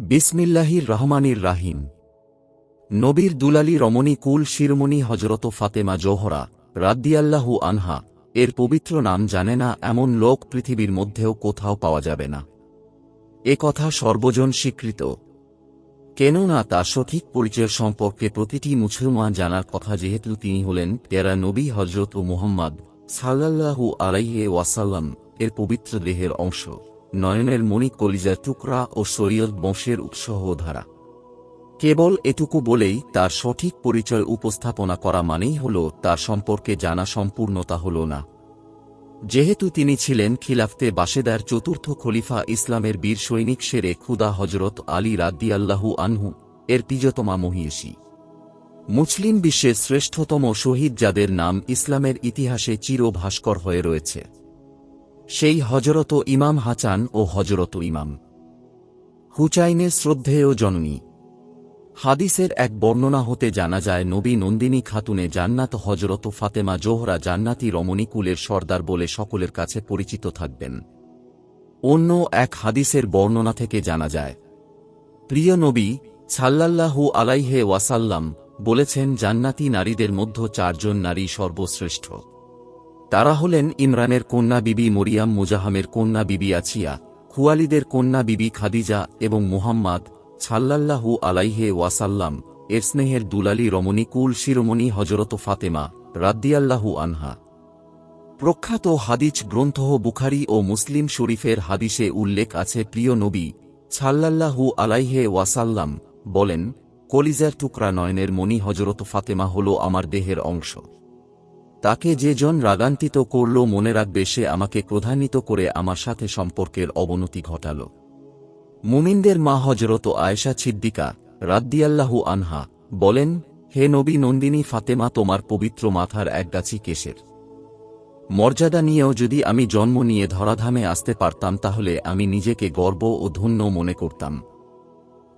বিসমিল্লাহির রহমানির রাহিম। নবীর দুলালী রমণী কুল শিরোমণি হজরত ফাতেমা জোহরা রাদিয়াল্লাহু আনহা এর পবিত্র নাম জানে না এমন লোক পৃথিবীর মধ্যেও কোথাও পাওয়া যাবে না। এ কথা সর্বজন স্বীকৃত। কেননা তার সঠিক পরিচয় সম্পর্কে প্রতিটি মুসলমান জানার কথা, যেহেতু তিনি হলেন প্যারা নবী হজরত মুহাম্মদ সাল্লাল্লাহু আলাইহি ওয়াসাল্লাম এর পবিত্র দেহের অংশ, নয়নের মণি, কলিজার টুকরা ও শরীয়ত বংশের উৎসাহ ধারা। কেবল এটুকু বলেই তার সঠিক পরিচয় উপস্থাপনা করা মানেই হল তার সম্পর্কে জানা সম্পূর্ণতা হল না। যেহেতু তিনি ছিলেন খিলাফতে বাশেদার চতুর্থ খলিফা, ইসলামের বীর সৈনিক শেরে খুদা হজরত আলী রাদিয়াল্লাহু আনহু এর প্রিয়তমা মহিষী, মুসলিম বিশ্বের শ্রেষ্ঠতম শহীদ, যাদের নাম ইসলামের ইতিহাসে চির ভাস্কর হয়ে রয়েছে, সেই হজরত ইমাম হাসান ও হজরত ইমাম হুসাইনের শ্রদ্ধেয় জননী। হাদিসের এক বর্ণনা হতে জানা যায়, নবী নন্দিনী খাতুনে জান্নাত হজরত ফাতেমা জোহরা জান্নাতি রমণী কুলের সর্দার বলে সকলের কাছে পরিচিত থাকবেন। অন্য এক হাদিসের বর্ণনা থেকে জানা যায়, প্রিয় নবী সাল্লাল্লাহু আলাইহি ওয়াসাল্লাম বলেছেন, জান্নাতি নারীদের মধ্যে চারজন নারী সর্বশ্রেষ্ঠ। তারা হলেন ইমরানের কন্যা বিবি মরিয়াম, মুজাহামের কন্যা বিবি আছিয়া, খুয়ালিদের কন্যা বিবি খাদিজা এবং মুহাম্মদ সাল্লাল্লাহু আলাইহি ওয়াসাল্লাম এর স্নেহের দুলালী রমণী কুল শিরোমণি হজরত ফাতেমা রাদিয়াল্লাহু আনহা। প্রখ্যাত হাদিস গ্রন্থ বুখারী ও মুসলিম শরীফের হাদিসে উল্লেখ আছে, প্রিয় নবী সাল্লাল্লাহু আলাইহি ওয়াসাল্লাম বলেন, কলিজার টুকরা নয়নের মণি হজরত ফাতেমা হল আমার দেহের অংশ। তাকে যে জন রাগান্বিত করল, মনে রাখবে সে আমাকে ক্রোধান্বিত করে আমার সাথে সম্পর্কের অবনতি ঘটাল। মুমিনদের মা হজরত আয়েশা সিদ্দিকা রাদিয়াল্লাহু আনহা বলেন, হে নবী নন্দিনী ফাতেমা, তোমার পবিত্র মাথার একগাছি কেশের মর্যাদা নিয়েও যদি আমি জন্ম নিয়ে ধরাধামে আসতে পারতাম, তাহলে আমি নিজেকে গর্ব ও ধন্য মনে করতাম।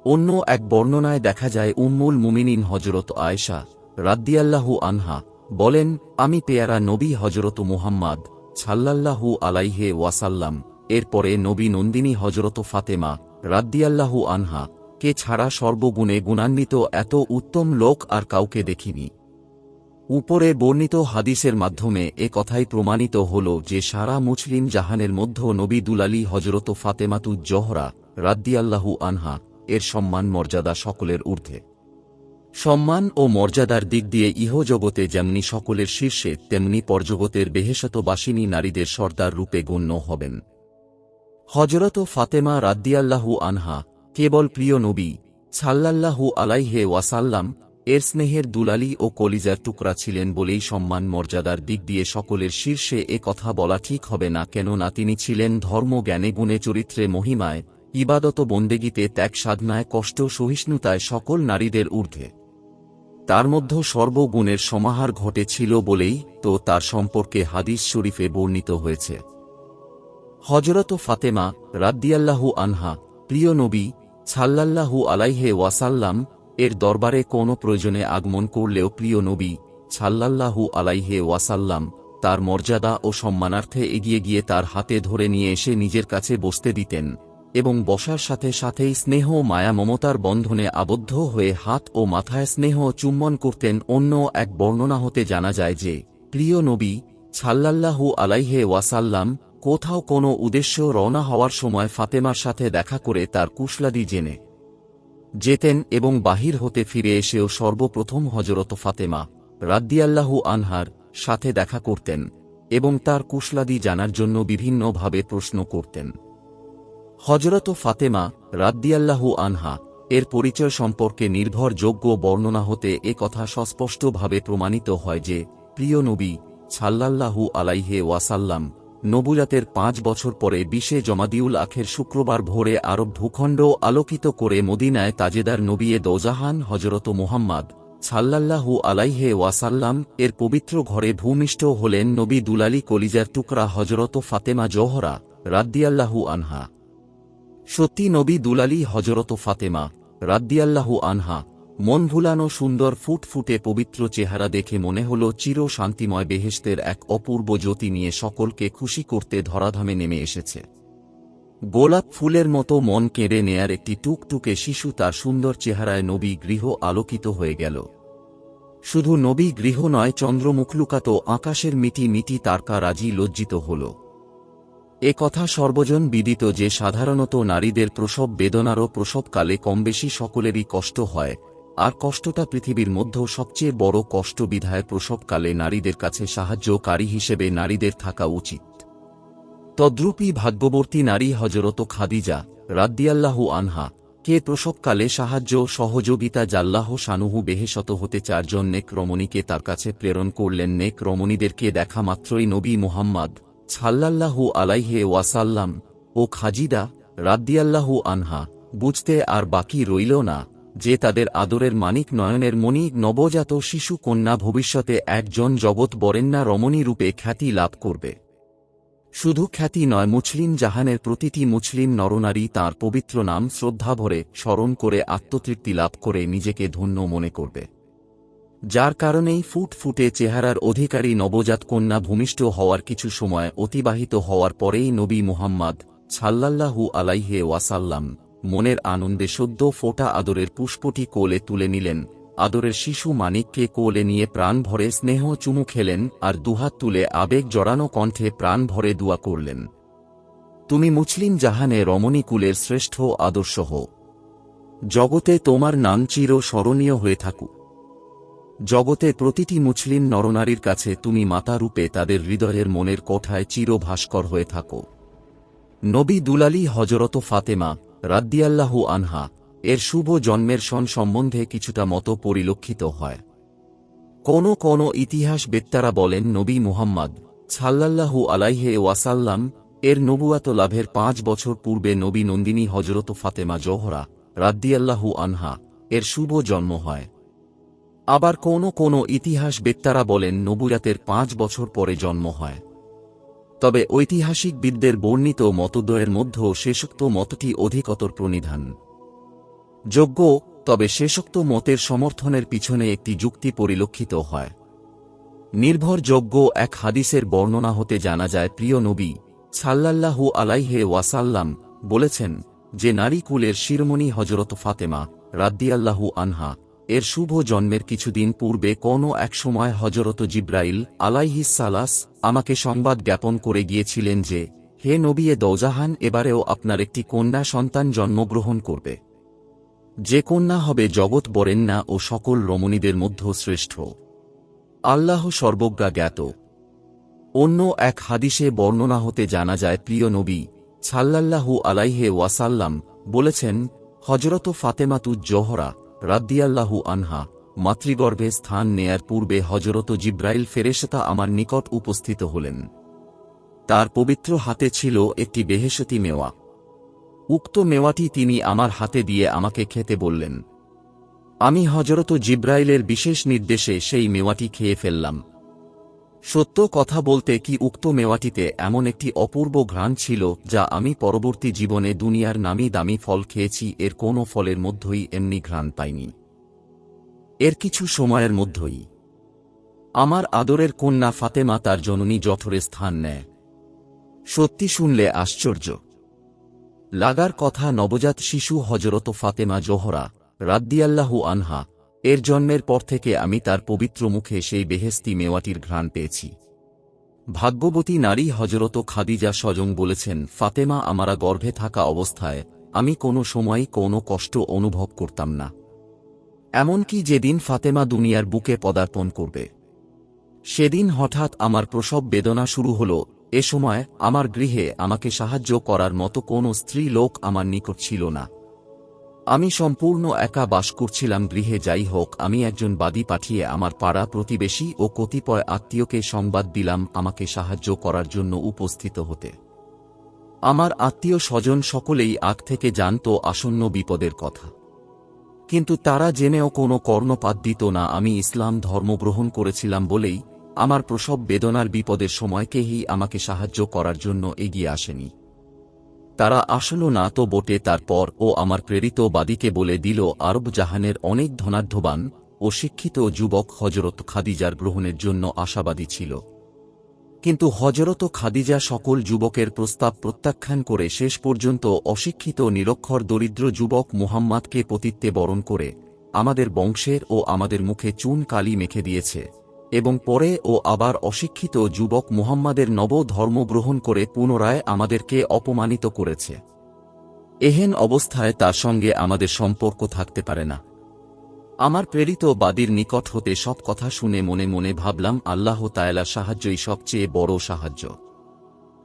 অন্য এক বর্ণনায় দেখা যায়, উম্মুল মুমিনিন হজরত আয়েশা রাদিয়াল্লাহু আনহা বলেন, আমি পেয়ারা নবী হজরত মুহাম্মদ সাল্লাল্লাহু আলাইহি ওয়াসাল্লাম এরপরে নবী নন্দিনী হজরত ফাতেমা রাদিয়াল্লাহু আনহা কে ছাড়া সর্বগুণে গুণান্বিত এত উত্তম লোক আর কাউকে দেখিনি। উপরে বর্ণিত হাদিসের মাধ্যমে এ কথাই প্রমাণিত হল যে সারা মুসলিম জাহানের মধ্যে নবী দুলালী হজরত ফাতেমাতুজ জোহরা রাদিয়াল্লাহু আনহা এর সম্মান মর্যাদা সকলের ঊর্ধ্বে। সম্মান ও মর্যাদার দিক দিয়ে ইহজগতে যেমনি সকলের শীর্ষে, তেমনি পরজগতের বেহেশতবাসিনী নারীদের সর্দার রূপে গণ্য হবেন। হজরত ফাতেমা রাদিয়াল্লাহু আনহা কেবল প্রিয় নবী সাল্লাল্লাহু আলাইহি ওয়াসাল্লাম এর স্নেহের দুলালী ও কলিজার টুকরা ছিলেন বলেই সম্মান মর্যাদার দিক দিয়ে সকলের শীর্ষে এ কথা বলা ঠিক হবে না, কেননা তিনি ছিলেন ধর্ম জ্ঞানে গুণে চরিত্রে মহিমায়, ইবাদত বন্দেগীতে, ত্যাগ সাধনায়, কষ্ট সহিষ্ণুতায় সকল নারীদের ঊর্ধ্বে। তার মধ্যে সর্বগুণের সমাহার ঘটেছিল বলেই তো তার সম্পর্কে হাদিস শরীফে বর্ণিত হয়েছে। হজরত ফাতেমা রাদিয়াল্লাহু আনহা প্রিয় নবী সাল্লাল্লাহু আলাইহি ওয়াসাল্লাম এর দরবারে কোনো প্রয়োজনে আগমন করলেও প্রিয় নবী সাল্লাল্লাহু আলাইহি ওয়াসাল্লাম তার মর্যাদা ও সম্মানার্থে এগিয়ে গিয়ে তার হাতে ধরে নিয়ে এসে নিজের কাছে বসতে দিতেন এবং বসার সাথে সাথেই স্নেহ মায়া মমতার বন্ধনে আবদ্ধ হয়ে হাত ও মাথায় স্নেহ চুম্বন করতেন। অন্য এক বর্ণনা হতে জানা যায় যে, প্রিয় নবী সাল্লাল্লাহু আলাইহি ওয়াসাল্লাম কোথাও কোনো উদ্দেশ্য রওনা হওয়ার সময় ফাতেমার সাথে দেখা করে তার কুশলাদি জেনে যেতেন এবং বাহির হতে ফিরে এসেও সর্বপ্রথম হজরত ফাতেমা রাদিয়াল্লাহু আনহার সাথে দেখা করতেন এবং তার কুশলাদি জানার জন্য বিভিন্নভাবে প্রশ্ন করতেন। হজরত ফাতেমা রাদিয়াল্লাহু আনহা এর পরিচয় সম্পর্কে নির্ভরযোগ্য বর্ণনা হতে এ কথা সুস্পষ্টভাবে প্রমাণিত হয় যে, প্রিয় নবী সাল্লাল্লাহু আলাইহি ওয়াসাল্লাম নবুয়াতের 5 বছর পরে 20 জমাদিউল আখের শুক্রবার ভোরে আরব ভূখণ্ড আলোকিত করে মদিনায় তাজেদার নবিয়ে দোজাহান হজরত মুহাম্মদ সাল্লাল্লাহু আলাইহি ওয়াসাল্লাম এর পবিত্র ঘরে ভূমিষ্ঠ হলেন নবী দুলালী কলিজার টুকরা হজরত ফাতেমা জোহরা রাদিয়াল্লাহু আনহা। সত্যি নবী দুলালী হজরত ফাতেমা রাদিয়াল্লাহু আনহা মন ভুলানো সুন্দর ফুটফুটে পবিত্র চেহারা দেখে মনে হল চির শান্তিময় বেহেশতের এক অপূর্ব জ্যোতি নিয়ে সকলকে খুশি করতে ধরাধামে নেমে এসেছে। গোলাপ ফুলের মতো মন কেড়ে নেয়ার একটি টুকটুকে শিশু তার সুন্দর চেহারায় নবী গৃহ আলোকিত হয়ে গেল। শুধু নবী গৃহ নয়, চন্দ্রমুখলুকাত আকাশের মিটি মিটি তারকারাজি লজ্জিত হল। এ কথা সর্বজন বিদিত যে সাধারণত নারীদের প্রসব বেদনারও প্রসবকালে কমবেশি সকলেরই কষ্ট হয়, আর কষ্টটা পৃথিবীর মধ্যে সবচেয়ে বড় কষ্ট বিধায় প্রসবকালে নারীদের কাছে সাহায্যকারী হিসেবে নারীদের থাকা উচিত। তদ্রূপী ভাগ্যবর্তী নারী হযরত খাদিজা রাদিয়াল্লাহু আনহা কে প্রসবকালে সাহায্য সহযোগিতা জাল্লাহ শানুহু বেহেশত হতে 4 জন নেক রমণীকে তার কাছে প্রেরণ করলেন। নেক রমণীদেরকে দেখা মাত্রই নবী মুহাম্মদ সাল্লাল্লাহু আলাইহি ওয়াসাল্লাম ও খাদিজা রাদিয়াল্লাহু আনহা বুঝতে আর বাকি রইল না যে তাদের আদরের মানিক নয়নের মণি নবজাত শিশু কন্যা ভবিষ্যতে একজন জগৎ বরেণ্যা রমণী রূপে খ্যাতি লাভ করবে। শুধু খ্যাতি নয়, মুসলিম জাহানের প্রতিটি মুসলিম নরনারী তাঁর পবিত্র নাম শ্রদ্ধাভরে স্মরণ করে আত্মতৃপ্তি লাভ করে নিজেকে ধন্য মনে করবে। যার কারণেই ফুটফুটে চেহারার অধিকারী নবজাত কন্যা ভূমিষ্ঠ হওয়ার কিছু সময় অতিবাহিত হওয়ার পরেই নবী মুহাম্মদ সাল্লাল্লাহু আলাইহি ওয়াসাল্লাম মনের আনন্দে সদ্য ফোটা আদরের পুষ্পটি কোলে তুলে নিলেন। আদরের শিশু মানিককে কোলে নিয়ে প্রাণ ভরে স্নেহ চুমু খেলেন আর দুহাত তুলে আবেগ জড়ানো কণ্ঠে প্রাণ ভরে দোয়া করলেন, তুমি মুসলিম জাহানে রমণী কুলের শ্রেষ্ঠ আদর্শ হও। জগতে তোমার নাম চির স্মরণীয় হয়ে থাকুক। জগতে প্রতিটি মুসলিম নরনারীর কাছে তুমি মাতা রূপে তাদের হৃদয়ের মনের কোঠায় চির ভাস্কর হয়ে থাকো। নবী দুলালী হযরত ফাতেমা রাদিয়াল্লাহু আনহা এর শুভ জন্মের সন সম্বন্ধে কিছুটা মত পরিলক্ষিত হয়। কোন ইতিহাসবেত্তারা বলেন নবী মুহাম্মদ সাল্লাল্লাহু আলাইহি ওয়াসাল্লাম এর নবুয়াত লাভের 5 বছর পূর্বে নবী নন্দিনী হযরত ফাতেমা জোহরা রাদিয়াল্লাহু আনহা এর শুভ জন্ম হয়। আবার কোন ইতিহাসবেত্তারা বলেন নবুয়াতের 5 বছর পরে জন্ম হয়। তবে ঐতিহাসিকবিদদের বর্ণিত মতদ্বয়ের মধ্যে শেষোক্ত মতটি অধিকতর প্রণিধান যোগ্য। তবে শেষোক্ত মতের সমর্থনের পিছনে একটি যুক্তি পরিলক্ষিত হয়। নির্ভরযোগ্য এক হাদিসের বর্ণনা হতে জানা যায় প্রিয় নবী সাল্লাল্লাহু আলাইহি ওয়াসাল্লাম বলেছেন যে নারী কুলের শিরোমণি হযরত ফাতেমা রাদিয়াল্লাহু আনহা এর শুভ জন্মের কিছুদিন পূর্বে কোন এক সময় হযরত জিব্রাইল আলাইহিস সালাস আমাকে সংবাদ জ্ঞাপন করে গিয়েছিলেন যে, হে নবী দৌজাহান, এবারেও আপনার একটি কন্যা সন্তান জন্মগ্রহণ করবে, যে কন্যা হবে জগৎ বরেণ্যা ও সকল রমণীদের মধ্যে শ্রেষ্ঠ। আল্লাহ সর্বজ্ঞা জ্ঞাত। অন্য এক হাদিসে বর্ণনা হতে জানা যায় প্রিয় নবী সাল্লাল্লাহু আলাইহি ওয়াসাল্লাম বলেছেন, হযরত ফাতেমাতুজ জোহরা রাদিয়াল্লাহু আনহা মাতৃগর্ভে স্থান নেয়ার পূর্বে হযরত জিব্রাইল ফেরেশতা আমার নিকট উপস্থিত হলেন। তার পবিত্র হাতে ছিল একটি বেহেশতি মেওয়া। উক্ত মেওয়াটি তিনি আমার হাতে দিয়ে আমাকে খেতে বললেন। আমি হযরত জিব্রাইলের বিশেষ নির্দেশে সেই মেওয়াটি খেয়ে ফেললাম। সত্য কথা বলতে কি উক্ত মেওয়াটিতে এমন একটি অপূর্ব ঘ্রাণ ছিল যা আমি পরবর্তী জীবনে দুনিয়ার নামি দামি ফল খেয়েছি এর কোনো ফলের মধ্যেই এমনি ঘ্রাণ পাইনি। এর কিছু সময়ের মধ্যেই আমার আদরের কন্যা ফাতেমা তার জননী জঠরে স্থান নেয়। সত্যি শুনলে আশ্চর্য লাগার কথা, নবজাত শিশু হযরত ফাতেমা জোহরা রাদিয়াল্লাহু আনহা এর জন্মের পর থেকে আমি তার পবিত্র মুখে সেই বেহেশতি মেওয়াটির ঘ্রাণ পেয়েছি। ভাগ্যবতী নারী হযরত খাদিজা স্বয়ং বলেছেন, ফাতেমা আমারা গর্ভে থাকা অবস্থায় আমি কোনো সময়ই কোনো কষ্ট অনুভব করতাম না। এমনকি যেদিন ফাতেমা দুনিয়ার বুকে পদার্পণ করবে সেদিন হঠাৎ আমার প্রসব বেদনা শুরু হল। এ সময় আমার গৃহে আমাকে সাহায্য করার মতো কোনো স্ত্রী লোক আমার নিকট ছিল না। আমি সম্পূর্ণ একা বাস করছিলাম গৃহে। যাই হোক, আমি একজন বাদী পাঠিয়ে আমার পাড়া প্রতিবেশী ও কতিপয় আত্মীয়কে সংবাদ দিলাম আমাকে সাহায্য করার জন্য উপস্থিত হতে। আমার আত্মীয় স্বজন সকলেই আগ থেকে জানত আসন্ন বিপদের কথা, কিন্তু তারা জেনেও কোনো কর্ণপাত দিত না। আমি ইসলাম ধর্ম গ্রহণ করেছিলাম বলেই আমার প্রসব বেদনার বিপদের সময় কেউই আমাকে সাহায্য করার জন্য এগিয়ে আসেনি। তারা আসলো না তো বটে। তারপর ও আমার প্রেরিত বাদীকে বলে দিল আরব জাহানের অনেক ধনাঢ্যবান ও শিক্ষিত যুবক হযরত খাদিজার গ্রহণের জন্য আশাবাদী ছিল। কিন্তু হযরত খাদিজা সকল যুবকের প্রস্তাব প্রত্যাখ্যান করে শেষ পর্যন্ত অশিক্ষিত নিরক্ষর দরিদ্র যুবক মুহাম্মাদকে পতিত্বে বরণ করে আমাদের বংশের ও আমাদের মুখে চুন কালি মেখে দিয়েছে এবং পরে ও আবার অশিক্ষিত যুবক মুহাম্মাদের নব ধর্ম গ্রহণ করে পুনরায় আমাদেরকে অপমানিত করেছে। এহেন অবস্থায় তার সঙ্গে আমাদের সম্পর্ক থাকতে পারে না। আমার প্রেরিত বাদীর নিকট হতে সব কথা শুনে মনে মনে ভাবলাম, আল্লাহ তাআলার সাহায্যই সবচেয়ে বড় সাহায্য।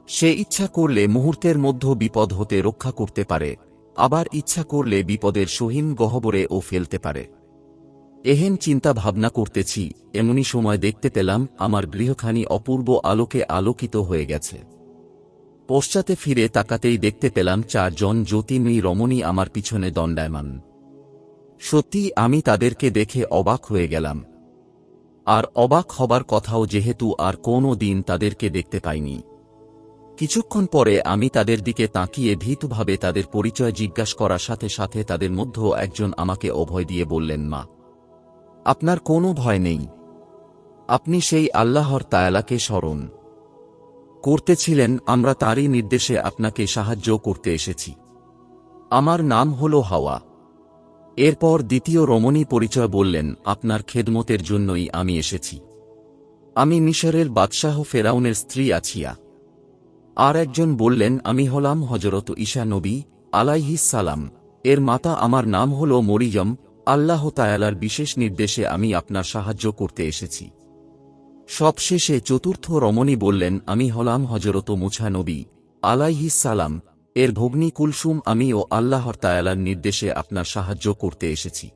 সে ইচ্ছা করলে মুহূর্তের মধ্যে বিপদ হতে রক্ষা করতে পারে, আবার ইচ্ছা করলে বিপদের সহিম গহ্বরে ও ফেলতে পারে। এহেন চিন্তা ভাবনা করতেছি, এমনই সময় দেখতে পেলাম আমার গৃহখানি অপূর্ব আলোকে আলোকিত হয়ে গেছে। পশ্চাতে ফিরে তাকাতেই দেখতে পেলাম 4 জন জ্যোতির্ময়ী রমণী আমার পিছনে দণ্ডায়মান। সত্যি আমি তাদেরকে দেখে অবাক হয়ে গেলাম। আর অবাক হবার কথাও, যেহেতু আর কোনো দিন তাদেরকে দেখতে পাইনি। কিছুক্ষণ পরে আমি তাদের দিকে তাকিয়ে ভীতভাবে তাদের পরিচয় জিজ্ঞাসা করার সাথে সাথে তাদের মধ্যে একজন আমাকে অভয় দিয়ে বললেন, মা, আপনার কোনো ভয় নেই। আপনি সেই আল্লাহর তাআলাকে স্মরণ করতেছিলেন, আমরা তারই নির্দেশে আপনাকে সাহায্য করতে এসেছি। আমার নাম হল হাওয়া। এরপর দ্বিতীয় রমণী পরিচয় বললেন, আপনার খেদমতের জন্যই আমি এসেছি। আমি মিশরের বাদশাহ ফেরাউনের স্ত্রী আছিয়া। আর একজন বললেন, আমি হলাম হযরত ঈসা নবী আলাইহিস সালাম এর মাতা, আমার নাম হল মরিয়ম। আল্লাহ তাআলার বিশেষ নির্দেশে আমি আপনার সাহায্য করতে এসেছি। সবশেষে চতুর্থ রমণী বললেন, আমি হলাম হযরত মুসা নবী আলাইহিস সালাম এর ভগ্নী কুলসুম, আমিও আল্লাহর তাআলার নির্দেশে আপনার সাহায্য করতে এসেছি।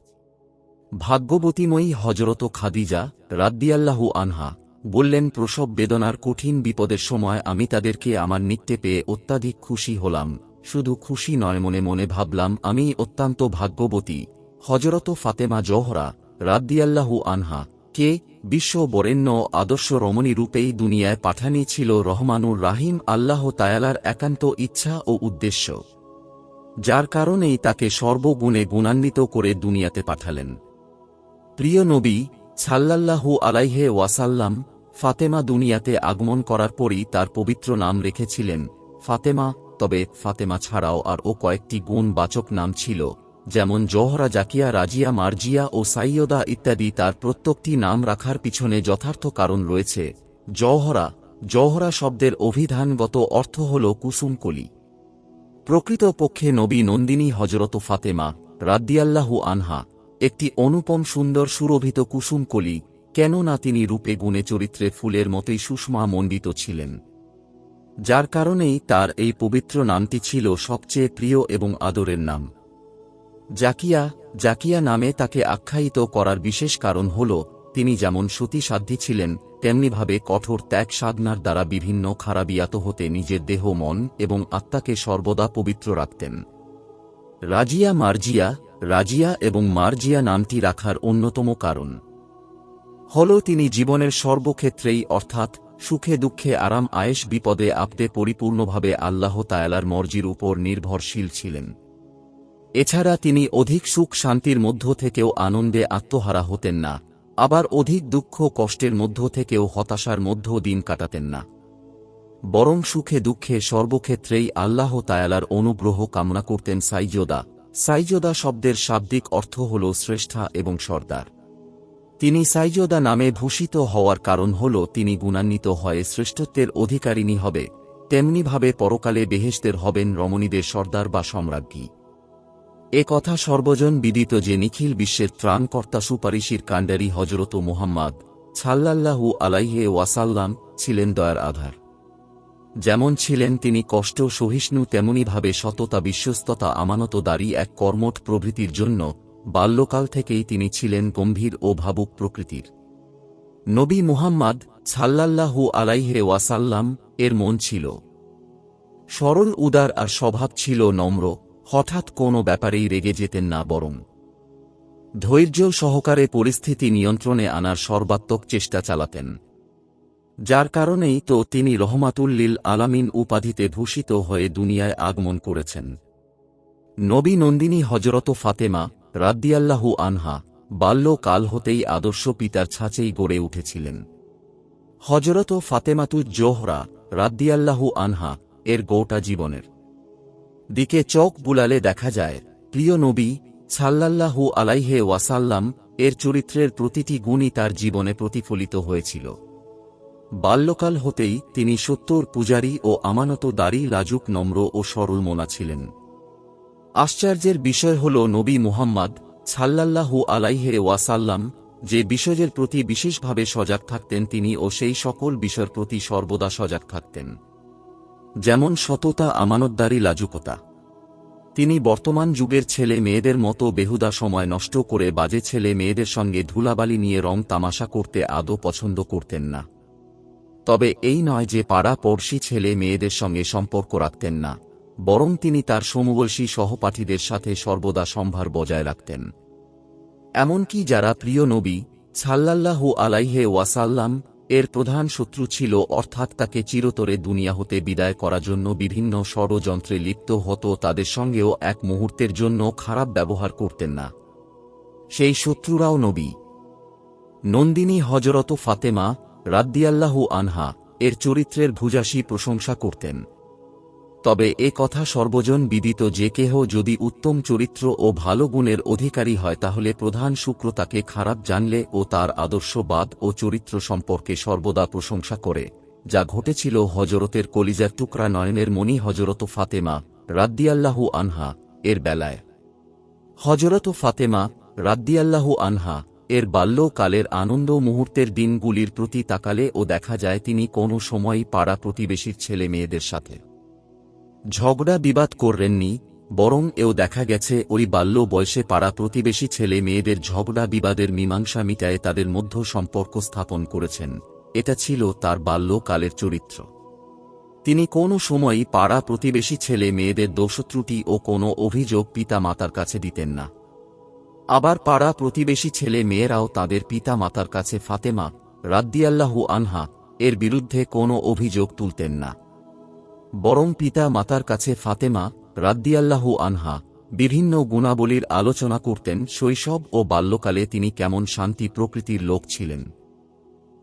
ভাগ্যবতীময়ী হযরত খাদিজা রাদিয়াল্লাহু আনহা বললেন, প্রসব বেদনার কঠিন বিপদের সময় আমি তাদেরকে আমার নিকটে পেয়ে অত্যাধিক খুশি হলাম। শুধু খুশি নয়, মনে মনে ভাবলাম আমি অত্যন্ত ভাগ্যবতী। হযরত ফাতেমা জোহরা রাদিয়াল্লাহু আনহা কে বিশ্ব বরেণ্য আদর্শ রমণী রূপেই দুনিয়ায় পাঠানি ছিল রহমানুর রাহিম আল্লাহ তাআলার একান্ত ইচ্ছা ও উদ্দেশ্য, যার কারণেই তাকে সর্বগুণে গুণান্বিত করে দুনিয়াতে পাঠালেন। প্রিয় নবী সাল্লাল্লাহু আলাইহি ওয়াসাল্লাম ফাতেমা দুনিয়াতে আগমন করার পরই তার পবিত্র নাম রেখেছিলেন ফাতেমা। তবে ফাতেমা ছাড়াও আরও কয়েকটি গুণবাচক নাম ছিল, যেমন জোহরা, জাকিয়া, রাজিয়া, মার্জিয়া ও সাইয়্যদা ইত্যাদি। তার প্রত্যেকটি নাম রাখার পিছনে যথার্থ কারণ রয়েছে। জওহরা শব্দের অভিধানগত অর্থ হল কুসুম কলি। প্রকৃতপক্ষে নবী নন্দিনী হযরত ফাতেমা রাদিয়াল্লাহু আনহা একটি অনুপম সুন্দর সুরভিত কুসুম কলি, কেননা তিনি রূপে গুণে চরিত্রে ফুলের মতোই সুষমা মণ্ডিত ছিলেন, যার কারণেই তার এই পবিত্র নামটি ছিল সবচেয়ে প্রিয় এবং আদরের নাম। জাকিয়া নামে তাকে আখ্যায়িত করার বিশেষ কারণ হল, তিনি যেমন সতী সাধ্বী ছিলেন, তেমনিভাবে কঠোর ত্যাগ সাধনার দ্বারা বিভিন্ন খারাবিয়াত হতে নিজের দেহ, মন এবং আত্মাকে সর্বদা পবিত্র রাখতেন। রাজিয়া এবং মার্জিয়া নামটি রাখার অন্যতম কারণ হল, তিনি জীবনের সর্বক্ষেত্রেই অর্থাৎ সুখে দুঃখে, আরাম আয়েশ, বিপদে আপদে পরিপূর্ণভাবে আল্লাহ তাআলার মর্জির উপর নির্ভরশীল ছিলেন। এছাড়া তিনি অধিক সুখ শান্তির মধ্য থেকেও আনন্দে আত্মহারা হতেন না, আবার অধিক দুঃখ কষ্টের মধ্য থেকেও হতাশার মধ্য দিন কাটাতেন না, বরং সুখে দুঃখে সর্বক্ষেত্রেই আল্লাহ তাআলার অনুগ্রহ কামনা করতেন। সাইয়্যদা শব্দের শাব্দিক অর্থ হল শ্রেষ্ঠা এবং সর্দার। তিনি সাইয়্যদা নামে ভূষিত হওয়ার কারণ হল, তিনি গুণান্বিত হয়ে শ্রেষ্ঠত্বের অধিকারিণী হবে, তেমনিভাবে পরকালে বেহেশতের হবেন রমণীদের সর্দার বা সম্রাজ্ঞী। এ কথা সর্বজন বিদিত যে নিখিল বিশ্বের ত্রাণকর্তা সুপারিশির কাণ্ডারী হযরত মুহাম্মদ সাল্লাল্লাহু আলাইহি ওয়াসাল্লাম ছিলেন দয়ার আধার। যেমন ছিলেন তিনি কষ্ট সহিষ্ণু, তেমনিভাবে সততা, বিশ্বস্ততা, আমানতদারি, এক কর্মঠ প্রভৃতির জন্য বাল্যকাল থেকেই তিনি ছিলেন গম্ভীর ও ভাবুক প্রকৃতির। নবী মুহাম্মদ সাল্লাল্লাহু আলাইহি ওয়াসাল্লাম এর মন ছিল সরল, উদার আর স্বভাব ছিল নম্র। হঠাৎ কোনো ব্যাপারেই রেগে যেতেন না, বরং ধৈর্য সহকারে পরিস্থিতি নিয়ন্ত্রণে আনার সর্বাত্মক চেষ্টা চালাতেন, যার কারণেই তো তিনি রহমাতুল লিল আলামিন উপাধিতে ভূষিত হয়ে দুনিয়ায় আগমন করেছেন। নবী নন্দিনী হযরত ফাতেমা রাদিয়াল্লাহু আনহা বাল্যকাল হতেই আদর্শ পিতার ছাঁচেই গড়ে উঠেছিলেন। হযরত ফাতেমাতুজ জোহরা রাদিয়াল্লাহু আনহা এর গোটা জীবনের দিকে চোখ বুলালে দেখা যায় প্রিয় নবী সাল্লাল্লাহু আলাইহি ওয়াসাল্লাম এর চরিত্রের প্রতিটি গুণই তার জীবনে প্রতিফলিত হয়েছিল। বাল্যকাল হতেই তিনি সত্যর পূজারী ও আমানতদারী, লাজুক, নম্র ও সরল মনা ছিলেন। আশ্চর্যের বিষয় হল নবী মুহাম্মদ সাল্লাল্লাহু আলাইহি ওয়াসাল্লাম যে বিষয়ের প্রতি বিশেষভাবে সজাগ থাকতেন তিনি ও সেই সকল বিষয়ের প্রতি সর্বদা সজাগ থাকতেন, যেমন সততা, আমানতদারি, লাজুকতা। তিনি বর্তমান যুগের ছেলে মেয়েদের মতো বেহুদা সময় নষ্ট করে বাজে ছেলে মেয়েদের সঙ্গে ধুলাবালি নিয়ে রং তামাশা করতে আদৌ পছন্দ করতেন না। তবে এই নয় যে পাড়া পড়শি ছেলে মেয়েদের সঙ্গে সম্পর্ক রাখতেন না, বরং তিনি তার সমবয়সী সহপাঠীদের সাথে সর্বদা সম্ভার বজায় রাখতেন। এমনকি যারা প্রিয় নবী সাল্লাল্লাহু আলাইহি ওয়াসাল্লাম এর প্রধান শত্রু ছিল, অর্থাৎ তাকে চিরতরে দুনিয়া হতে বিদায় করার জন্য বিভিন্ন ষড়যন্ত্রে লিপ্ত হতো, তাদের সঙ্গেও এক মুহূর্তের জন্য খারাপ ব্যবহার করতেন না। সেই শত্রুরাও নবী নন্দিনী হযরত ফাতেমা রাদিয়াল্লাহু আনহা এর চরিত্রের ভূয়সী প্রশংসা করতেন। তবে এ কথা সর্বজন বিদিত যে কেহ যদি উত্তম চরিত্র ও ভালো গুণের অধিকারী হয় তাহলে প্রধান শুক্র তাকে খারাপ জানলে ও তার আদর্শবাদ ও চরিত্র সম্পর্কে সর্বদা প্রশংসা করে, যা ঘটেছিল হযরতের কলিজার টুকরা নয়নের মণি হযরত ফাতেমা রাদিয়াল্লাহু আনহা এর বেলায়। হযরত ফাতেমা রাদিয়াল্লাহু আনহা এর বাল্যকালের আনন্দ মুহূর্তের দিনগুলির প্রতি তাকালে ও দেখা যায় তিনি কোনো সময়ই পাড়া প্রতিবেশীর ছেলে মেয়েদের সাথে ঝগড়া বিবাদ করেননি, বরং এও দেখা গেছে ওই বাল্য বয়সে পাড়া প্রতিবেশী ছেলে মেয়েদের ঝগড়া বিবাদের মীমাংসা মিটায়ে তাদের মধ্য সম্পর্ক স্থাপন করেছেন। এটা ছিল তার বাল্যকালের চরিত্র। তিনি কোনো সময়ই পাড়া প্রতিবেশী ছেলে মেয়েদের দোষত্রুটি ও কোনো অভিযোগ পিতা মাতার কাছে দিতেন না। আবার পাড়া প্রতিবেশী ছেলে মেয়েরাও তাদের পিতা মাতার কাছে ফাতেমা রাদিয়াল্লাহু আনহা এর বিরুদ্ধে কোনো অভিযোগ তুলতেন না, বরং পিতা মাতার কাছে ফাতেমা রাদিয়াল্লাহু আনহা বিভিন্ন গুণাবলীর আলোচনা করতেন। শৈশব ও বাল্যকালে তিনি কেমন শান্তি প্রকৃতির লোক ছিলেন।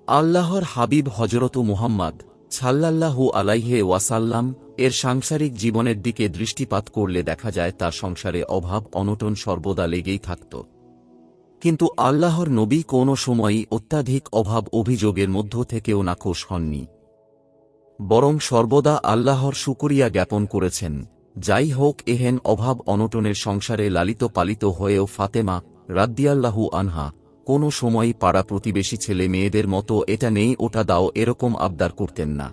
আল্লাহর হাবিব হযরত মুহাম্মদ সাল্লাল্লাহু আলাইহি ওয়াসাল্লাম এর সাংসারিক জীবনের দিকে দৃষ্টিপাত করলে দেখা যায় তার সংসারে অভাব অনটন সর্বদা লেগেই থাকত। কিন্তু আল্লাহর নবী কোনো সময়ই অত্যাধিক অভাব অভিযোগের মধ্য থেকেও নাখোশ হননি, বরং সর্বদা আল্লাহর শুকরিয়া জ্ঞাপন করেছেন। যাই হোক, এহেন অভাব অনটনের সংসারে লালিত পালিত হয়েও ফাতেমা রাদিয়াল্লাহু আনহা কোনো সময়ই পাড়া প্রতিবেশী ছেলে মেয়েদের মতো এটা নেই ওটা দাও এরকম আবদার করতেন না।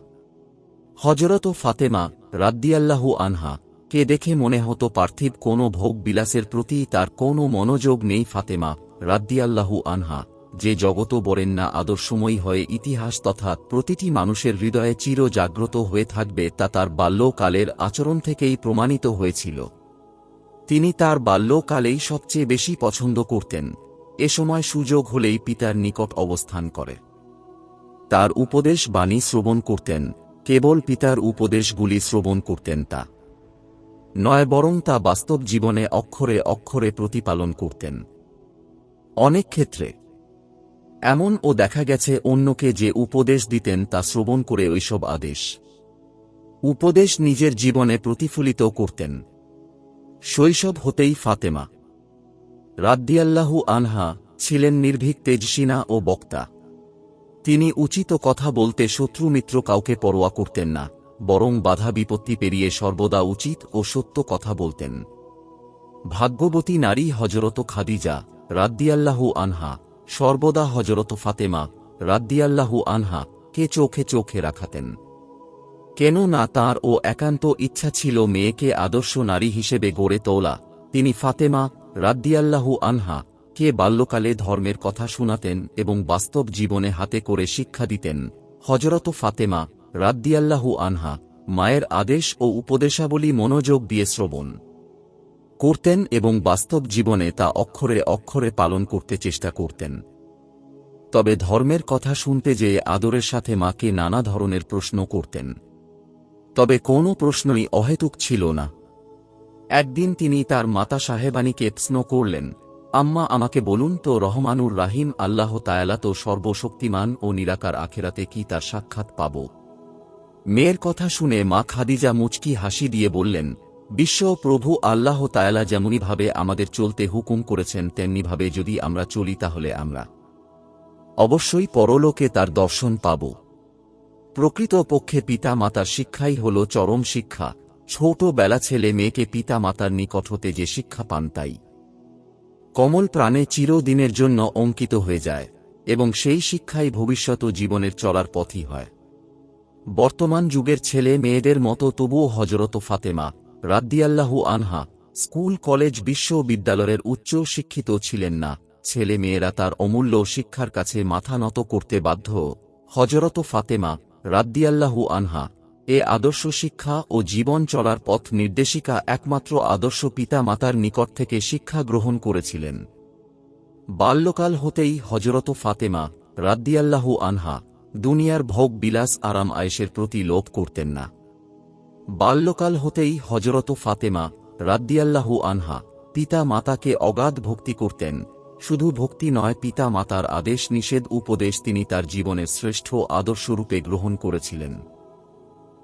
হযরত ফাতেমা রাদিয়াল্লাহু আনহা কে দেখে মনে হতো পার্থিব কোনো ভোগ বিলাসের প্রতি তার কোনো মনোযোগ নেই। ফাতেমা রাদিয়াল্লাহু আনহা যে জগত বরেণ্যা আদর্শময়ী হয়ে ইতিহাস তথা প্রতিটি মানুষের হৃদয়ে চির জাগ্রত হয়ে থাকবে তা তার বাল্যকালের আচরণ থেকেই প্রমাণিত হয়েছিল। তিনি তার বাল্যকালেই সবচেয়ে বেশি পছন্দ করতেন এ সময় সুযোগ হলেই পিতার নিকট অবস্থান করে তার উপদেশ বাণী শ্রবণ করতেন। কেবল পিতার উপদেশগুলি শ্রবণ করতেন তা নয়, বরং তা বাস্তব জীবনে অক্ষরে অক্ষরে প্রতিপালন করতেন। অনেক ক্ষেত্রে এমনও দেখা গেছে অন্যকে যে উপদেশ দিতেন তা শ্রবণ করে ওইসব উপদেশ নিজের জীবনে প্রতিফলিত করতেন। শৈশব হতেই ফাতেমা রাদিয়াল্লাহু আনহা ছিলেন নির্ভীক, তেজস্বিনা ও বক্তা। তিনি উচিত কথা বলতে শত্রু মিত্র কাউকে পরোয়া করতেন না, বরং বাধা বিপত্তি পেরিয়ে সর্বদা উচিত ও সত্য কথা বলতেন। ভাগ্যবতী নারী হযরত খাদিজা রাদিয়াল্লাহু আনহা সর্বদা হযরত ফাতেমা রাদিয়াল্লাহু আনহা কে চোখে চোখে রাখাতেন। কেন না তাঁর ও একান্ত ইচ্ছা ছিল মেয়েকে আদর্শ নারী হিসেবে গড়ে তোলা। তিনি ফাতেমা রাদিয়াল্লাহু আনহা কে বাল্যকালে ধর্মের কথা শোনাতেন এবং বাস্তব জীবনে হাতে করে শিক্ষা দিতেন। হযরত ফাতেমা রাদিয়াল্লাহু আনহা মায়ের আদেশ ও উপদেশাবলী মনোযোগ দিয়ে শ্রবণ করতেন এবং বাস্তব জীবনে তা অক্ষরে অক্ষরে পালন করতে চেষ্টা করতেন। তবে ধর্মের কথা শুনতে যেয়ে আদরের সাথে মাকে নানা ধরনের প্রশ্ন করতেন, তবে কোনো প্রশ্নই অহেতুক ছিল না। একদিন তিনি তার মাতা সাহেবানীকে প্রশ্ন করলেন, আম্মা আমাকে বলুন তো, রহমানুর রাহিম আল্লাহ তায়ালা তো সর্বশক্তিমান ও নিরাকার, আখেরাতে কি তার সাক্ষাৎ পাব? মেয়ের কথা শুনে মা খাদিজা মুচকি হাসি দিয়ে বললেন, বিশ্ব প্রভু আল্লাহ তায়ালা যেমনিভাবে আমাদের চলতে হুকুম করেছেন তেমনিভাবে যদি আমরা চলি তাহলে আমরা অবশ্যই পরলোকে তার দর্শন পাব। প্রকৃত পক্ষে পিতা মাতার শিক্ষাই হল চরম শিক্ষা। ছোটবেলা ছেলে মেয়েকে পিতা মাতার নিকট হতে যে শিক্ষা পান তাই কমল প্রাণে চিরদিনের জন্য অঙ্কিত হয়ে যায় এবং সেই শিক্ষাই ভবিষ্যৎ জীবনের চলার পথই হয়। বর্তমান যুগের ছেলে মেয়েদের মতো তবুও হযরত ফাতেমা রাদিয়াল্লাহু আনহা স্কুল কলেজ বিশ্ববিদ্যালয়ের উচ্চ শিক্ষিত ছিলেন না। ছেলে মেয়েরা তার অমূল্য শিক্ষার কাছে মাথা নত করতে বাধ্য। হযরত ফাতেমা রাদিয়াল্লাহু আনহা এ আদর্শ শিক্ষা ও জীবন চলার পথ নির্দেশিকা একমাত্র আদর্শ পিতা মাতার নিকট থেকে শিক্ষা গ্রহণ করেছিলেন। বাল্যকাল হতেই হযরত ফাতেমা রাদিয়াল্লাহু আনহা দুনিয়ার ভোগ বিলাস আরাম আয়েশের প্রতি লোভ করতেন না। বাল্যকাল হতেই হযরত ফাতেমা রাদিয়াল্লাহু আনহা পিতা মাতাকে অগাধ ভক্তি করতেন। শুধু ভক্তি নয়, পিতা মাতার আদেশ নিষেধ উপদেশ তিনি তার জীবনের শ্রেষ্ঠ আদর্শরূপে গ্রহণ করেছিলেন।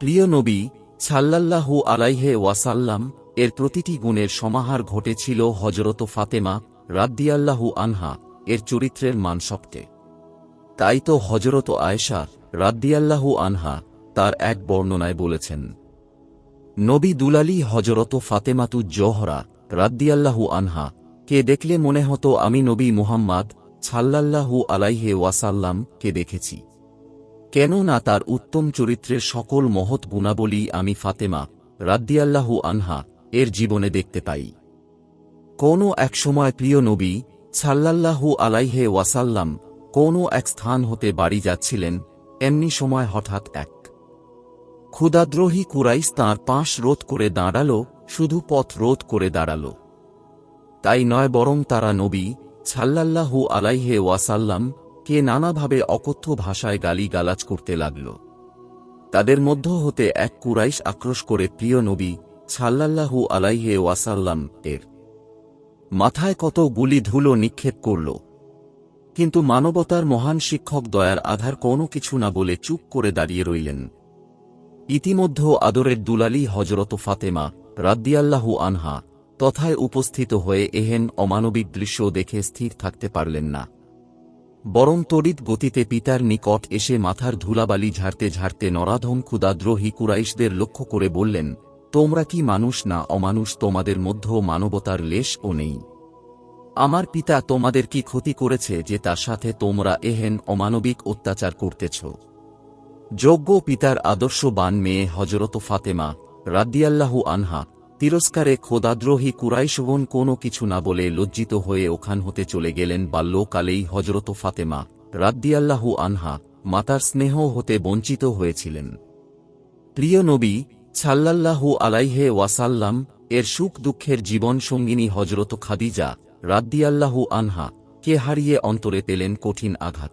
প্রিয় নবী সাল্লাল্লাহু আলাইহি ওয়াসাল্লাম এর প্রতিটি গুণের সমাহার ঘটেছিল হযরত ফাতেমা রাদিয়াল্লাহু আনহা এর চরিত্রের মানসপটে। তাই তো হযরত আয়েশা রাদিয়াল্লাহু আনহা তার এক বর্ণনায় বলেছেন, নবী দুলালী হযরত ফাতেমাতুজ জোহরা রাদিয়াল্লাহু আনহা কে দেখলে মনে হতো আমি নবী মুহাম্মদ সাল্লাল্লাহু আলাইহি ওয়াসাল্লাম কে দেখেছি। কেননা তার উত্তম চরিত্রের সকল মহৎ গুণাবলী আমি ফাতেমা রাদিয়াল্লাহু আনহা এর জীবনে দেখতে পাই। কোনো এক সময় প্রিয় নবী সাল্লাল্লাহু আলাইহি ওয়াসাল্লাম কোনো এক স্থান হতে বাড়ি যাচ্ছিলেন। এমনি সময় হঠাৎ এক ক্ষুদাদ্রোহী কুরাইশ তাঁর পাশ রোধ করে দাঁড়াল। শুধু পথ রোধ করে দাঁড়াল তাই নয়, বরং তারা নবী সাল্লাল্লাহু আলাইহি ওয়াসাল্লাম কে নানাভাবে অকথ্য ভাষায় গালি গালাজ করতে লাগল। তাদের মধ্য হতে এক কুরাইশ আক্রোশ করে প্রিয় নবী সাল্লাল্লাহু আলাইহি ওয়াসাল্লাম এর মাথায় কত গুলি ধুলো নিক্ষেপ করল, কিন্তু মানবতার মহান শিক্ষক দয়ার আধার কোনো কিছু না বলে চুপ করে দাঁড়িয়ে রইলেন। ইতিমধ্যে আদরের দুলালী হযরত ফাতেমা রাদিয়াল্লাহু আনহা তথায় উপস্থিত হয়ে এহেন অমানবিক দৃশ্য দেখে স্থির থাকতে পারলেন না, বরং তড়িৎ গতিতে পিতার নিকট এসে মাথার ধুলাবালি ঝাড়তে ঝাড়তে নরাধম ক্ষুদাদ্রোহী কুরাইশদের লক্ষ্য করে বললেন, তোমরা কি মানুষ না অমানুষ? তোমাদের মধ্যে মানবতার লেশও নেই। আমার পিতা তোমাদের কি ক্ষতি করেছে যে তার সাথে তোমরা এহেন অমানবিক অত্যাচার করতেছ? যোগ্য পিতার আদর্শবান মেয়ে হযরত ফাতেমা রাদিয়াল্লাহু আনহা তিরস্কারে খোদাদ্রোহী কুরাইশগণ কোনো কিছু না বলে লজ্জিত হয়ে ওখান হতে চলে গেলেন। বাল্যকালেই হযরত ফাতেমা রাদিয়াল্লাহু আনহা মাতার স্নেহ হতে বঞ্চিত হয়েছিলেন। প্রিয় নবী সাল্লাল্লাহু আলাইহি ওয়াসাল্লাম এর সুখ দুঃখের জীবন সঙ্গিনী হযরত খাদিজা রাদিয়াল্লাহু আনহা কে হারিয়ে অন্তরে পেলেন কঠিন আঘাত।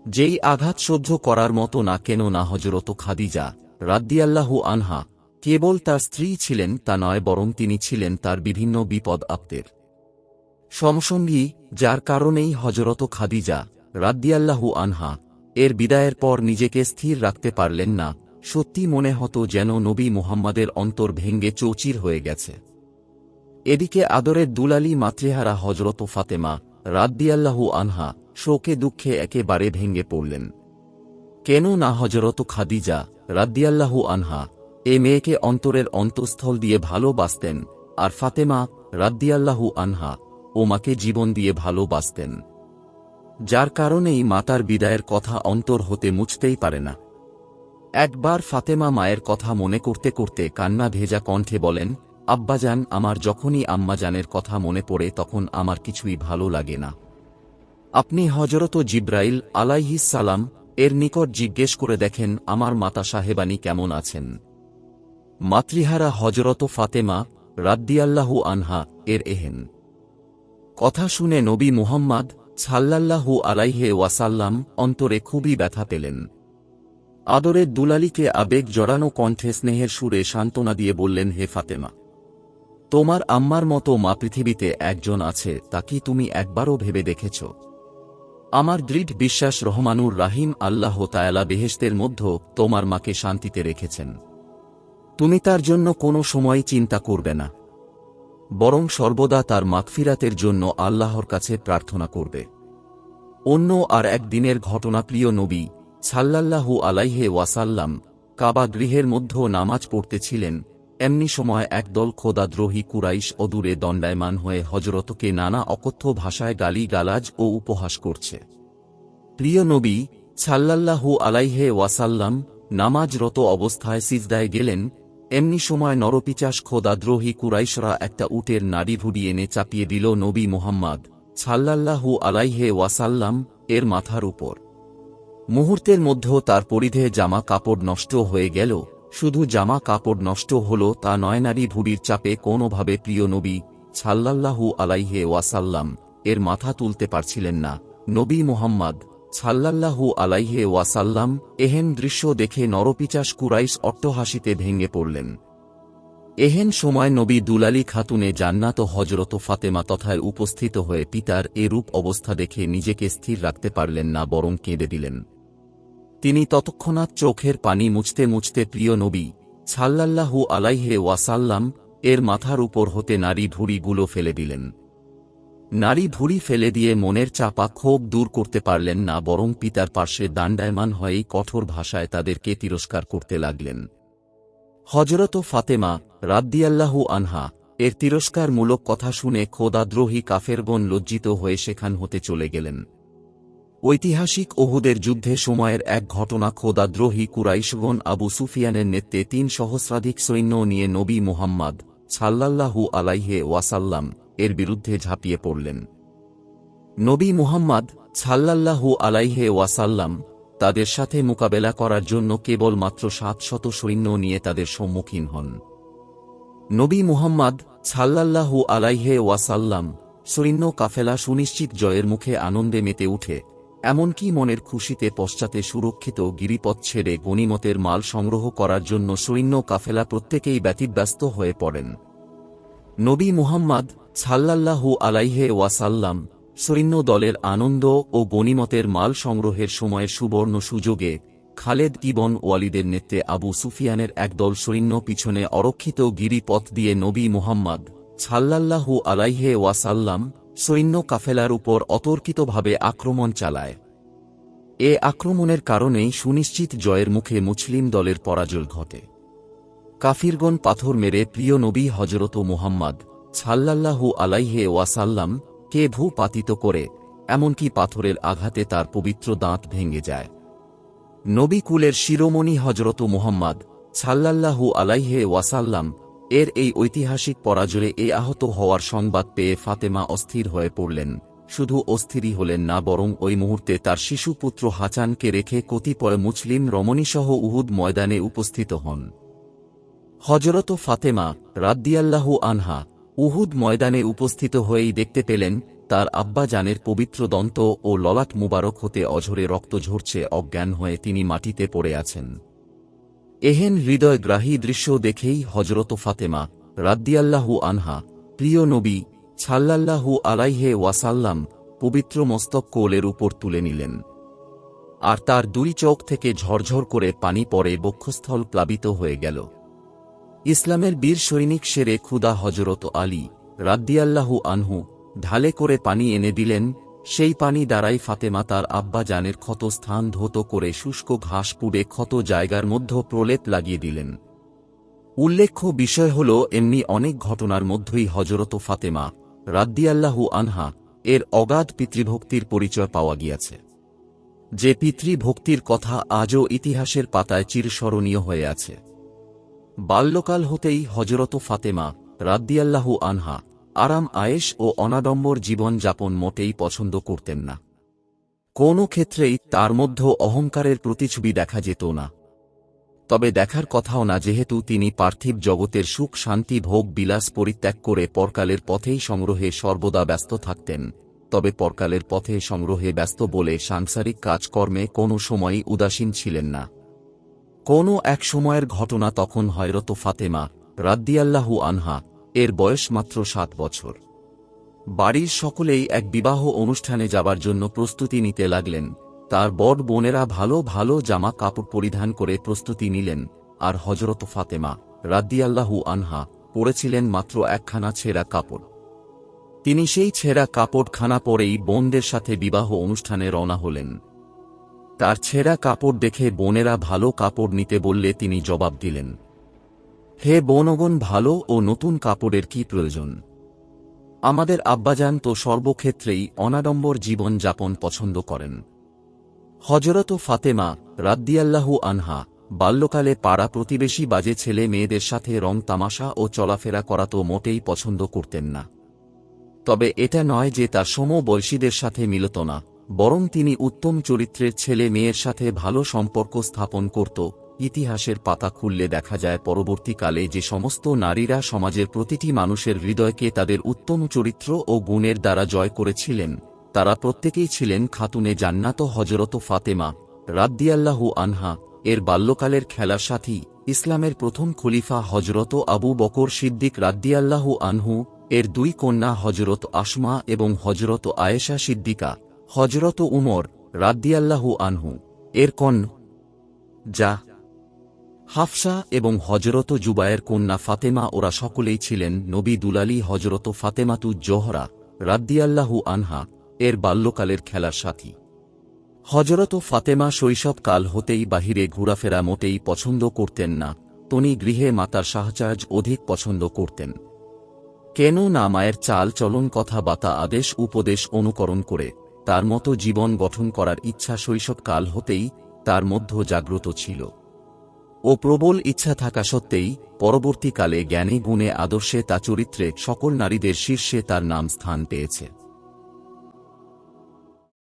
যেই আঘাত সহ্য করার মতো না, কেন না হযরত খাদিজা রাদিয়াল্লাহু আনহা কেবল তার স্ত্রী ছিলেন তা নয়, বরং তিনি ছিলেন তার বিভিন্ন বিপদ আপদের সমসঙ্গী, যার কারণেই হযরত খাদিজা রাদিয়াল্লাহু আনহা এর বিদায়ের পর নিজেকে স্থির রাখতে পারলেন না। সত্যি মনে হতো যেন নবী মুহাম্মাদের অন্তর ভেঙ্গে চৌচির হয়ে গেছে। এদিকে আদরের দুলালী মাতৃহারা হযরত ফাতেমা রাদিয়াল্লাহু আনহা শোকে দুঃখে একেবারে ভেঙ্গে পড়লেন। কেন না হযরত খাদিজা রাদিয়াল্লাহু আনহা এ মেয়েকে অন্তরের অন্তঃস্থল দিয়ে ভালোবাসতেন, আর ফাতেমা রাদিয়াল্লাহু আনহা ও মাকে জীবন দিয়ে ভালোবাসতেন, যার কারণেই মাতার বিদায়ের কথা অন্তর হতে মুছতেই পারে না। একবার ফাতেমা মায়ের কথা মনে করতে করতে কান্না ভেজা কণ্ঠে বলেন, আব্বাজান, আমার যখনই আম্মাজানের কথা মনে পড়ে তখন আমার কিছুই ভালো লাগে না। আপনি হযরত জিব্রাইল আলাইহিস সালাম এর নিকট জিজ্ঞেস করে দেখেন আমার মাতা সাহেবানী কেমন আছেন। মাতৃহারা হযরত ফাতেমা রাদিয়াল্লাহু আনহা এর এহেন কথা শুনে নবী মুহাম্মদ সাল্লাল্লাহু আলাইহি ওয়াসাল্লাম অন্তরে খুবই ব্যথা পেলেন। আদরের দুলালীকে আবেগ জড়ানো কণ্ঠে স্নেহের সুরে সান্ত্বনা দিয়ে বললেন, হে ফাতেমা, তোমার আম্মার মতো মা পৃথিবীতে একজন আছে, তা কি তুমি একবারও ভেবে দেখেছ? আমার দৃঢ় বিশ্বাস রহমানুর রাহিম আল্লাহ তায়ালা বেহেশতের মধ্যে তোমার মাকে শান্তিতে রেখেছেন। তুমি তার জন্য কোনো সময় চিন্তা করবে না, বরং সর্বদা তার মাগফিরাতের জন্য আল্লাহর কাছে প্রার্থনা করবে। অন্য আর এক দিনের ঘটনা। প্রিয় নবী সাল্লাল্লাহু আলাইহি ওয়াসাল্লাম কাবা গৃহের মধ্যে নামাজ পড়তেছিলেন। এমনি সময় একদল খোদাদ্রোহী কুরাইশ অদূরে দণ্ডায়মান হয়ে হযরতকে নানা অকথ্য ভাষায় গালি গালাজ ও উপহাস করছে। প্রিয় নবী সাল্লাল্লাহু আলাইহি ওয়াসাল্লাম নামাজরত অবস্থায় সিজদায় গেলেন। এমনি সময় নরপিচাস খোদাদ্রোহী কুরাইশরা একটা উটের নাড়ি ভুড়ি এনে চাপিয়ে দিল নবী মুহাম্মদ সাল্লাল্লাহু আলাইহি ওয়াসাল্লাম এর মাথার উপর। মুহূর্তের মধ্যে তার পরিধে জামা কাপড় নষ্ট হয়ে গেল। শুধু জামা কাপড় নষ্ট হল তা নয়, নারী ভুড়ির চাপে কোনোভাবে প্রিয় নবী সাল্লাল্লাহু আলাইহি ওয়াসাল্লাম এর মাথা তুলতে পারছিলেন না। নবী মুহাম্মদ সাল্লাল্লাহু আলাইহি ওয়াসাল্লাম এহেন দৃশ্য দেখে নরপিচাস কুরাইশ অট্টহাসিতে ভেঙে পড়লেন। এহেন সময় নবী দুলালী খাতুনে জান্নাত হযরত ফাতেমা তথায় উপস্থিত হয়ে পিতার এরূপ অবস্থা দেখে নিজেকে স্থির রাখতে পারলেন না, বরং কেঁদে দিলেন। তিনি তৎক্ষণাৎ চোখের পানি মুছতে মুছতে প্রিয় নবী সাল্লাল্লাহু আলাইহি ওয়াসাল্লাম এর মাথার উপর হতে নারী ভুড়িগুলো ফেলে দিলেন। নারী ভুড়ি ফেলে দিয়ে মনের চাপা ক্ষোভ দূর করতে পারলেন না, বরং পিতার পার্শ্বে দণ্ডায়মান হয়েই কঠোর ভাষায় তাদেরকে তিরস্কার করতে লাগলেন। হযরত ফাতেমা রাদিয়াল্লাহু আনহা এর তিরস্কারমূলক কথা শুনে খোদাদ্রোহী কাফেরগণ লজ্জিত হয়ে সেখান হতে চলে গেলেন। ঐতিহাসিক ওহুদের যুদ্ধে সময়ের এক ঘটনা। খোদাদ্রোহী কুরাইশগণ আবু সুফিয়ানের নেতৃত্বে ৩ সহস্রাধিক সৈন্য নিয়ে নবী মুহাম্মদ সাল্লাল্লাহু আলাইহি ওয়াসাল্লাম এর বিরুদ্ধে ঝাঁপিয়ে পড়লেন। নবী মুহাম্মদ সাল্লাল্লাহু আলাইহি ওয়াসাল্লাম তাদের সাথে মোকাবেলা করার জন্য কেবলমাত্র ৭০০ সৈন্য নিয়ে তাদের সম্মুখীন হন। নবী মুহাম্মদ সাল্লাল্লাহু আলাইহি ওয়াসাল্লাম সৈন্য কাফেলা সুনিশ্চিত জয়ের মুখে আনন্দে মেতে উঠে, এমনকি মনের খুশিতে পশ্চাতে সুরক্ষিত গিরিপথ ছেড়ে গনিমতের মাল সংগ্রহ করার জন্য সৈন্য কাফেলা প্রত্যেকেই ব্যতিব্যস্ত হয়ে পড়েন। নবী মুহাম্মদ সাল্লাল্লাহু আলাইহি ওয়াসাল্লাম সৈন্য দলের আনন্দ ও গনিমতের মাল সংগ্রহের সময়ে সুবর্ণ সুযোগে খালেদ ইবন ওয়ালিদের নেতৃত্বে আবু সুফিয়ানের একদল সৈন্য পিছনে অরক্ষিত গিরিপথ দিয়ে নবী মুহাম্মদ সাল্লাল্লাহু আলাইহি ওয়াসাল্লাম সৈন্য কাফেলার উপর অতর্কিতভাবে আক্রমণ চালায়। এ আক্রমণের কারণেই সুনিশ্চিত জয়ের মুখে মুসলিম দলের পরাজয় ঘটে। কাফিরগণ পাথর মেরে প্রিয় নবী হযরত মুহাম্মদ সাল্লাল্লাহু আলাইহি ওয়াসাল্লাম কে ভূপাতিত করে, এমনকি পাথরের আঘাতে তার পবিত্র দাঁত ভেঙে যায়। নবী কুলের শিরোমণি হযরত মুহাম্মদ সাল্লাল্লাহু আলাইহি ওয়াসাল্লাম এর এই ঐতিহাসিক পরাজয়ে আহত হওয়ার সংবাদ পেয়ে ফাতেমা অস্থির হয়ে পড়লেন। শুধু অস্থিরই হলেন না, বরং ওই মুহূর্তে তার শিশুপুত্র হাসানকে রেখে কতিপয় মুসলিম রমণীসহ উহুদ ময়দানে উপস্থিত হন। হযরত ফাতেমা রাদিয়াল্লাহু আনহা উহুদ ময়দানে উপস্থিত হয়েই দেখতে পেলেন তার আব্বা জানের পবিত্র দন্ত ও ললাট মুবারক হতে অঝরে রক্ত ঝরছে। অজ্ঞান হয়ে তিনি মাটিতে পড়ে আছেন। এহেন হৃদয়গ্রাহী দৃশ্য দেখেই হযরত ফাতেমা রাদিয়াল্লাহু আনহা প্রিয় নবী সাল্লাল্লাহু আলাইহি ওয়াসাল্লাম পবিত্র মস্তক কোলের উপর তুলে নিলেন, আর তার 2 চোখ থেকে ঝরঝর করে পানি পড়ে বক্ষস্থল প্লাবিত হয়ে গেল। ইসলামের বীর সৈনিক শেরে খুদা হযরত আলী রাদিয়াল্লাহু আনহু ঢালে করে পানি এনে দিলেন। সেই পানি দ্বারাই ফাতেমা তার আব্বা জানের ক্ষত স্থান ধৌত করে শুষ্ক ঘাস পুড়ে ক্ষত জায়গার মধ্যে প্রলেপ লাগিয়ে দিলেন। উল্লেখ্য বিষয় হল, এমনি অনেক ঘটনার মধ্যেই হযরত ফাতেমা রাদিয়াল্লাহু আনহা এর অগাধ পিতৃভক্তির পরিচয় পাওয়া গিয়াছে, যে পিতৃভক্তির কথা আজও ইতিহাসের পাতায় চিরস্মরণীয় হয়ে আছে। বাল্যকাল হতেই হযরত ফাতেমা রাদিয়াল্লাহু আনহা আরাম আয়েশ ও অনাডম্বর জীবন যাপন মোটেই পছন্দ করতেন না। কোনো ক্ষেত্রেই তার মধ্যে অহংকারের প্রতিছবি দেখা যেত না। তবে দেখার কথাও না, যেহেতু তিনি পার্থিব জগতের সুখ শান্তি ভোগ বিলাস পরিত্যাগ করে পরকালের পথেই সংগ্রহে সর্বদা ব্যস্ত থাকতেন। তবে পরকালের পথে সংগ্রহে ব্যস্ত বলে সাংসারিক কাজকর্মে কোনো সময়ই উদাসীন ছিলেন না। কোনো এক সময়ের ঘটনা, তখন হযরত ফাতেমা রাদিয়াল্লাহু আনহা এর বয়স মাত্র 7 বছর। বাড়ির সকলেই এক বিবাহ অনুষ্ঠানে যাবার জন্য প্রস্তুতি নিতে লাগলেন। তার বড় বোনেরা ভালো ভালো জামা কাপড় পরিধান করে প্রস্তুতি নিলেন, আর হযরত ফাতেমা রাদিয়াল্লাহু আনহা পরেছিলেন মাত্র একখানা ছেঁড়া কাপড়। তিনি সেই ছেঁড়া কাপড়খানা পরেই বোনদের সাথে বিবাহ অনুষ্ঠানে রওনা হলেন। তার ছেঁড়া কাপড় দেখে বোনেরা ভালো কাপড় নিতে বললে তিনি জবাব দিলেন, হে বোনগণ, ভালো ও নতুন কাপড়ের কি প্রয়োজন? আমাদের আব্বাজান তো সর্বক্ষেত্রেই অনাডম্বর জীবন যাপন পছন্দ করেন। হযরত ফাতেমা রাদিয়াল্লাহু আনহা বাল্যকালে পাড়া প্রতিবেশী বাজে ছেলে মেয়েদের সাথে রং তামাশা ও চলাফেরা করা তো মোটেই পছন্দ করতেন না। তবে এটা নয় যে তার সমবয়সীদের সাথে মিলত না, বরং তিনি উত্তম চরিত্রের ছেলে মেয়ের সাথে ভালো সম্পর্ক স্থাপন করত। ইতিহাসের পাতা খুললে দেখা যায় পরবর্তীকালে যে সমস্ত নারীরা সমাজের প্রতিটি মানুষের হৃদয়কে তাদের উত্তম চরিত্র ও গুণের দ্বারা জয় করেছিলেন, তারা প্রত্যেকেই ছিলেন খাতুনে জান্নাত। হযরত ফাতেমা রাদিয়াল্লাহু আনহা এর বাল্যকালের খেলার সাথী ইসলামের প্রথম খলিফা হযরত আবু বকর সিদ্দিক রাদিয়াল্লাহু আনহু এর 2 কন্যা হযরত আসমা এবং হযরত আয়েশা সিদ্দিকা, হযরত উমর রাদিয়াল্লাহু আনহু এর কন্যা যা হাফসা এবং হযরত জুবায়ের কন্যা ফাতেমা, ওরা সকলেই ছিলেন নবী দুলালী হযরত ফাতেমাতুজ জোহরা রাদিয়াল্লাহু আনহা এর বাল্যকালের খেলার সাথী। হযরত ফাতেমা শৈশবকাল হতেই বাহিরে ঘোরাফেরা মোটেই পছন্দ করতেন না, তিনি গৃহে মাতার সাহচর্য অধিক পছন্দ করতেন। কেন না মায়ের চাল চলন কথাবার্তা আদেশ উপদেশ অনুকরণ করে তার মতো জীবন গঠন করার ইচ্ছা শৈশবকাল হতেই তার মধ্যে জাগ্রত ছিল, ও প্রবল ইচ্ছা থাকা সত্ত্বেই পরবর্তীকালে জ্ঞানে গুণে আদর্শে তা চরিত্রে সকল নারীদের শীর্ষে তার নাম স্থান পেয়েছে।